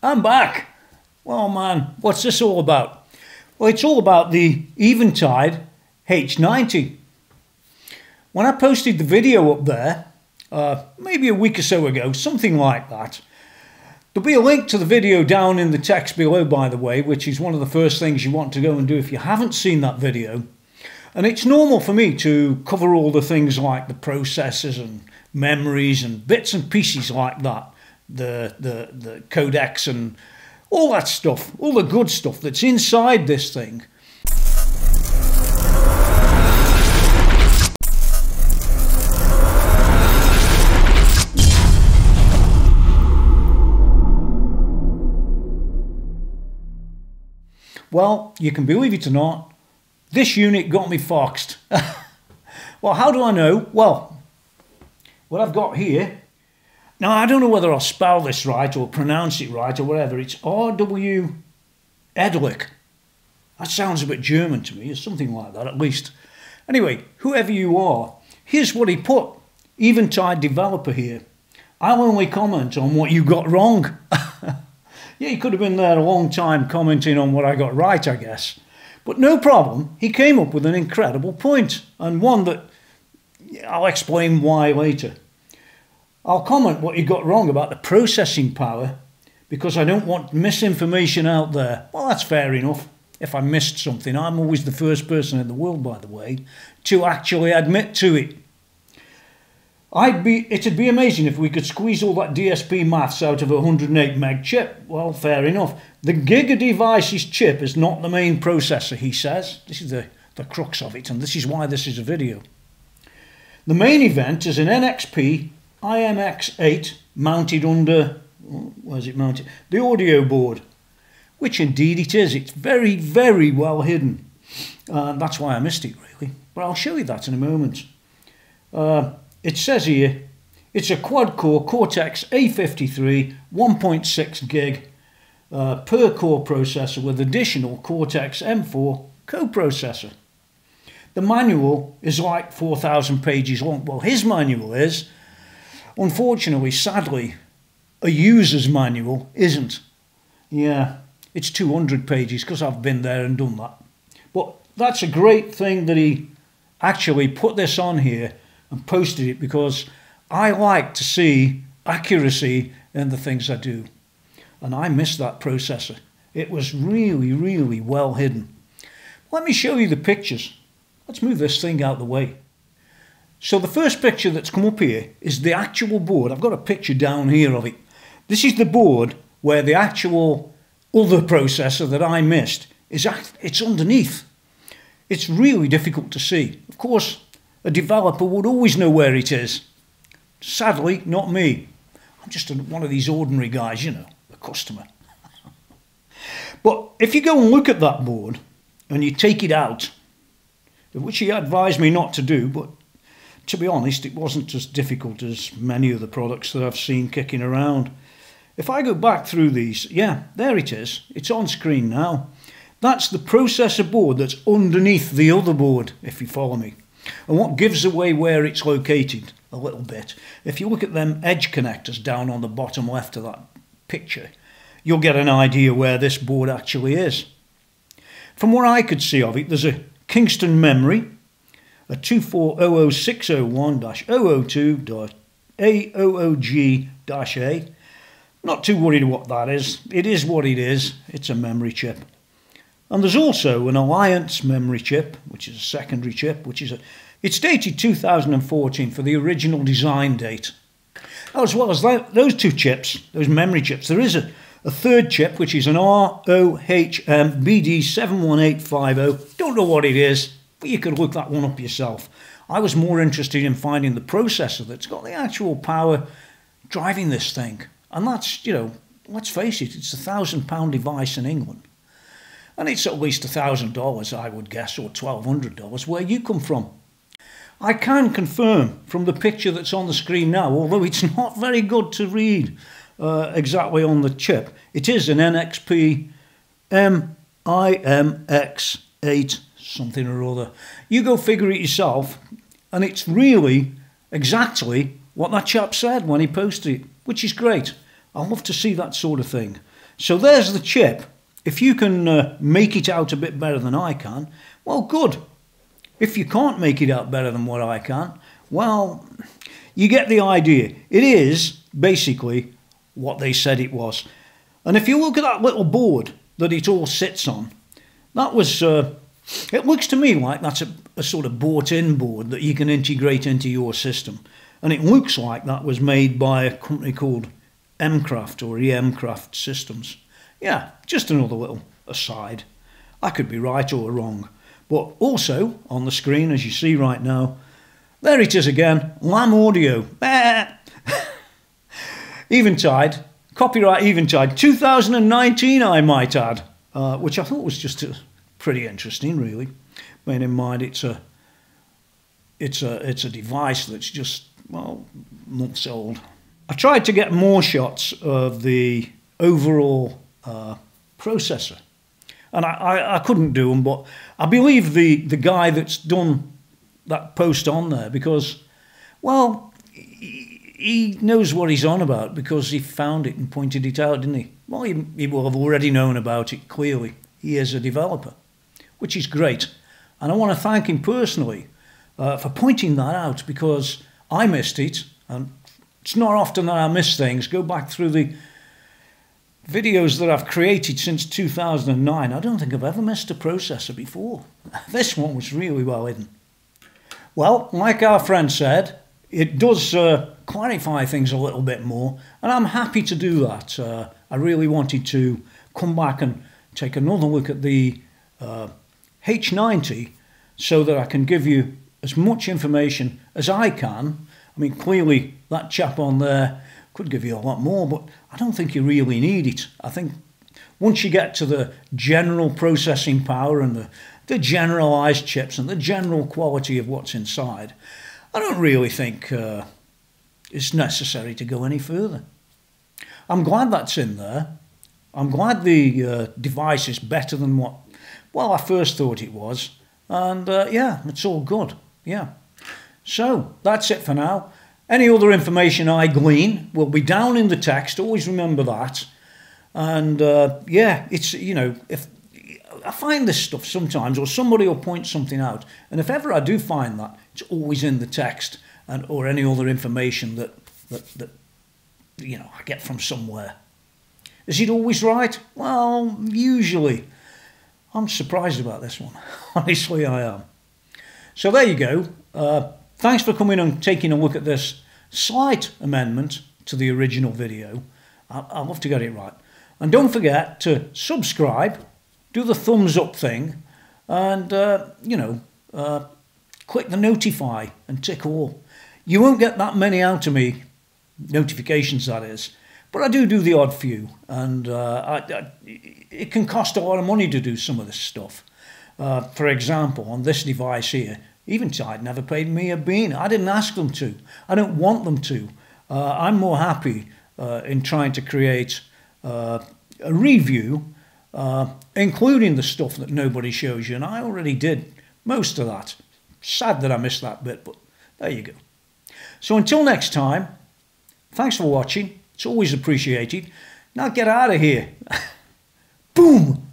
I'm back. Well, man, what's this all about? Well, it's all about the Eventide H90. When I posted the video up there, maybe a week or so ago, something like that, there'll be a link to the video down in the text below, by the way, which is one of the first things you want to go and do if you haven't seen that video. And it's normal for me to cover all the things like the processors and memories and bits and pieces like that, the codecs and all that stuff, all the good stuff that's inside this thing. Well, you can believe it or not, this unit got me foxed. Well, how do I know? Well, what I've got here, now I don't know whether I'll spell this right or pronounce it right or whatever. It's R-W Edwick. That sounds a bit German to me, or something like that at least. Anyway, whoever you are, here's what he put. Eventide developer here. I'll only comment on what you got wrong. Yeah, he could have been there a long time commenting on what I got right, I guess. But no problem, he came up with an incredible point, and one that I'll explain why later. I'll comment what you got wrong about the processing power, because I don't want misinformation out there. Well, that's fair enough. If I missed something, I'm always the first person in the world, by the way, to actually admit to it. It'd be amazing if we could squeeze all that DSP maths out of a 108 meg chip. Well, fair enough. The Giga Devices chip is not the main processor, he says. This is the crux of it, and this is why this is a video. The main event is an NXP IMX8 mounted under, where's it mounted? The audio board, which indeed it is. It's very, very well hidden. That's why I missed it, really. But I'll show you that in a moment. It says here, it's a quad-core Cortex A53 1.6 gig per core processor with additional Cortex M4 coprocessor. The manual is like 4,000 pages long. Well, his manual is. Unfortunately, sadly, a user's manual isn't. Yeah, it's 200 pages because I've been there and done that. But that's a great thing that he actually put this on here and posted it, because I like to see accuracy in the things I do. And I missed that processor. It was really, really well hidden. Let me show you the pictures. Let's move this thing out of the way. So the first picture that's come up here is the actual board. I've got a picture down here of it. This is the board where the actual other processor that I missed it's underneath. It's really difficult to see. Of course, a developer would always know where it is. Sadly, not me. I'm just one of these ordinary guys, you know, a customer. But if you go and look at that board and you take it out, which he advised me not to do, but to be honest, it wasn't as difficult as many of the products that I've seen kicking around. If I go back through these, yeah, there it is. It's on screen now. That's the processor board that's underneath the other board, if you follow me. And what gives away where it's located a little bit, if you look at them edge connectors down on the bottom left of that picture, you'll get an idea where this board actually is. From what I could see of it, there's a Kingston memory, a 24601-002.AOOG-A. Not too worried what that is. It is what it is. It's a memory chip. And there's also an Alliance memory chip, which is a secondary chip, it's dated 2014 for the original design date. As well as those two chips, those memory chips, there is a third chip, which is an ROHM BD71850. Don't know what it is, but you could look that one up yourself. I was more interested in finding the processor that's got the actual power driving this thing. And that's, you know, let's face it, it's a £1,000 device in England. And it's at least $1,000, I would guess, or $1,200, where you come from. I can confirm from the picture that's on the screen now, although it's not very good to read exactly on the chip, it is an NXP IMX8 something or other. You go figure it yourself, and it's really exactly what that chap said when he posted it, which is great. I love to see that sort of thing. So there's the chip. If you can make it out a bit better than I can, well, good. If you can't make it out better than what I can, well, you get the idea. It is basically what they said it was. And if you look at that little board that it all sits on, that was, it looks to me like that's a sort of bought-in board that you can integrate into your system. And it looks like that was made by a company called Mcraft or Emcraft Systems. Yeah, just another little aside. I could be right or wrong. But also, on the screen, as you see right now, there it is again, Lamb Audio. Eventide, copyright Eventide, 2019 I might add, which I thought was just pretty interesting really. Bearing in mind it's a device that's just, well, months old. I tried to get more shots of the overall processor, and I couldn't do them, but I believe the guy that's done that post on there, because, well, he knows what he's on about, because he found it and pointed it out, didn't he? Well, he will have already known about it, clearly. He is a developer, which is great. And I want to thank him personally for pointing that out, because I missed it, and it's not often that I miss things. Go back through the videos that I've created since 2009. I don't think I've ever missed a processor before. This one was really well hidden. Well, like our friend said, it does clarify things a little bit more, and I'm happy to do that. I really wanted to come back and take another look at the H90 so that I can give you as much information as I can. I mean, clearly that chap on there could give you a lot more, but I don't think you really need it. I think once you get to the general processing power and the generalized chips and the general quality of what's inside, I don't really think it's necessary to go any further. I'm glad that's in there. I'm glad the device is better than what, well, I first thought it was. And yeah, it's all good. Yeah. So that's it for now. Any other information I glean will be down in the text. Always remember that. And yeah, it's, you know, if I find this stuff sometimes, or somebody will point something out, and if ever I do find that, it's always in the text, and or any other information that you know, I get from somewhere. Is it always right? Well, usually. I'm surprised about this one. Honestly, I am. So there you go. Thanks for coming and taking a look at this slight amendment to the original video. I'll have to get it right. And don't forget to subscribe, do the thumbs up thing, and, you know, click the notify and tick all. You won't get that many out of me, notifications that is, but I do the odd few, and it can cost a lot of money to do some of this stuff. For example, on this device here, Eventide never paid me a bean. I didn't ask them to. I don't want them to. I'm more happy in trying to create a review, including the stuff that nobody shows you, and I already did most of that. Sad that I missed that bit, but there you go. So until next time, thanks for watching. It's always appreciated. Now get out of here. Boom!